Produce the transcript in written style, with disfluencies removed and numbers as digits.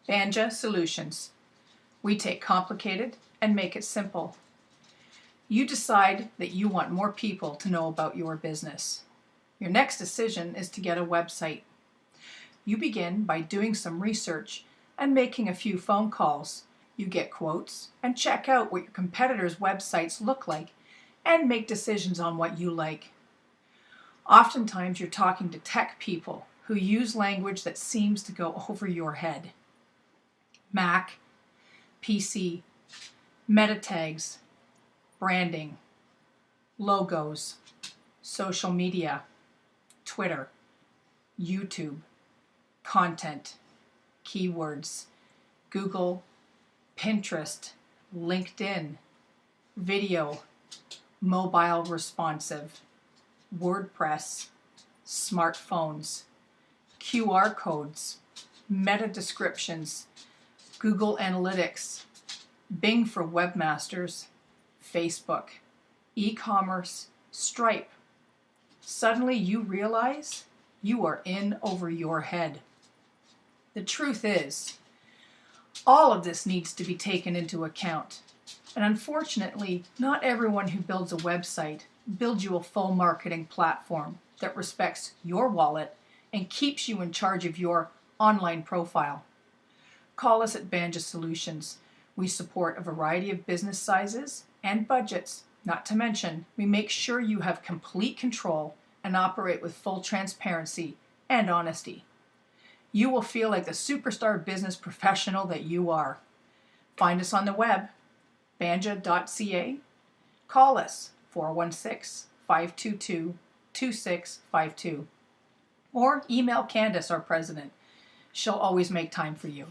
Banja Solutions. We take complicated and make it simple. You decide that you want more people to know about your business. Your next decision is to get a website. You begin by doing some research and making a few phone calls. You get quotes and check out what your competitors' websites look like and make decisions on what you like. Oftentimes you're talking to tech people who use language that seems to go over your head. Mac, PC, meta tags, branding, logos, social media, Twitter, YouTube, content, keywords, Google, Pinterest, LinkedIn, video, mobile responsive, WordPress, smartphones, QR codes, meta descriptions, Google Analytics, Bing for webmasters, Facebook, e-commerce, Stripe. Suddenly you realize you are in over your head. The truth is, all of this needs to be taken into account. And unfortunately, not everyone who builds a website builds you a full marketing platform that respects your wallet and keeps you in charge of your online profile. Call us at Banja Solutions. We support a variety of business sizes and budgets. Not to mention, we make sure you have complete control and operate with full transparency and honesty. You will feel like the superstar business professional that you are. Find us on the web, banja.ca. Call us 416-522-2652. Or email Candace, our president. She'll always make time for you.